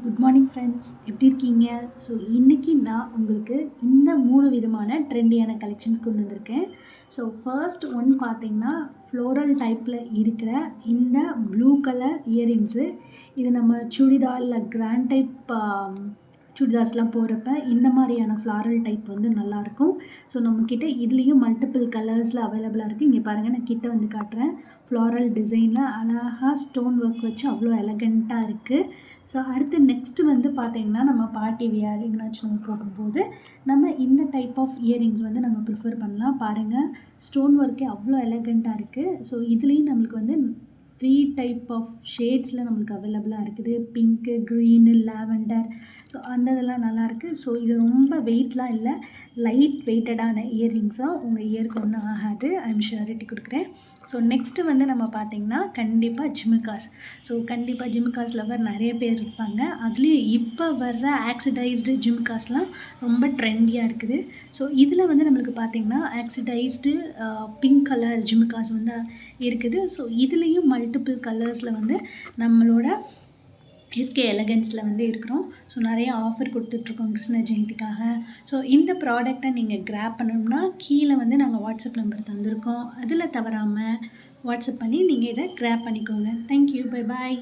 Good morning friends, எப்படி இருக்கீங்க? So இன்றைக்கி நான் உங்களுக்கு இந்த 3 விதமான ட்ரெண்டியான கலெக்ஷன்ஸ் கொண்டு வந்திருக்கேன். ஸோ ஃபர்ஸ்ட் ஒன் பார்த்தீங்கன்னா ஃப்ளோரல் டைப்பில் இருக்கிற இந்த ப்ளூ கலர் இயரிங்ஸு. இது நம்ம சுடிதார் இல்லை கிராண்ட் டைப் சுடிதார்ஸ்லாம் போகிறப்ப இந்த மாதிரியான ஃப்ளாரல் டைப் வந்து நல்லாயிருக்கும். ஸோ நம்மக்கிட்ட இதுலேயும் மல்டிபிள் கலர்ஸில் அவைலபிளாக இருக்குது. இங்கே பாருங்கள், நான் கிட்ட வந்து காட்டுறேன். ஃப்ளாரல் டிசைனில் அழகாக ஸ்டோன் ஒர்க் வச்சு அவ்வளோ எலகண்ட்டாக இருக்குது. ஸோ அடுத்து நெக்ஸ்ட்டு வந்து பார்த்திங்கன்னா நம்ம பார்ட்டி வியர் எங்கேனாச்சும் நம்ம போகும்போது நம்ம இந்த டைப் ஆஃப் இயரிங்ஸ் வந்து நம்ம ப்ரிஃபர் பண்ணலாம். பாருங்கள், ஸ்டோன் ஒர்க்கே அவ்வளோ எலகண்ட்டாக இருக்குது. ஸோ இதுலேயும் நம்மளுக்கு வந்து 3 டைப் ஆஃப் ஷேட்ஸில் நம்மளுக்கு அவைலபிளாக இருக்குது. Pink, green, lavender. ஸோ அந்த இதெல்லாம் நல்லாயிருக்கு. ஸோ இது ரொம்ப வெயிட்லாம் இல்லை, லைட் வெயிட்டடான இயரிங்ஸாக உங்கள் இயருக்கு ஒன்றும் ஆகாது. ஐம் ஷூரிட்டி கொடுக்குறேன். ஸோ நெக்ஸ்ட்டு வந்து நம்ம பார்த்திங்கன்னா கண்டிப்பாக ஜிமிக்காஸ். ஸோ கண்டிப்பாக ஜிமிக்காஸ் லவர் நிறைய பேர் இருப்பாங்க. அதுலேயும் இப்போ வர்ற ஆக்சிடைஸ்டு ஜிமிக்காஸ்லாம் ரொம்ப ட்ரெண்டியாக இருக்குது. ஸோ இதில் வந்து நம்மளுக்கு பார்த்திங்கன்னா ஆக்சிடைஸ்டு பிங்க் கலர் ஜிமிக்காஸ் வந்து இருக்குது. ஸோ இதுலேயும் மல்டிபிள் கலர்ஸில் வந்து நம்மளோட எஸ்கே எலகன்ஸில் வந்து இருக்கிறோம். ஸோ நிறைய ஆஃபர் கொடுத்துட்ருக்கோம் கிருஷ்ண ஜெயந்திக்காக. ஸோ இந்த ப்ராடக்டை நீங்கள் கிராப் பண்ணணும்னா கீழே வந்து நாங்கள் வாட்ஸ்அப் நம்பர் தந்திருக்கோம். அதில் தவறாமல் வாட்ஸ்அப் பண்ணி நீங்கள் இதை கிராப் பண்ணிக்கோங்க. Thank you, bye bye.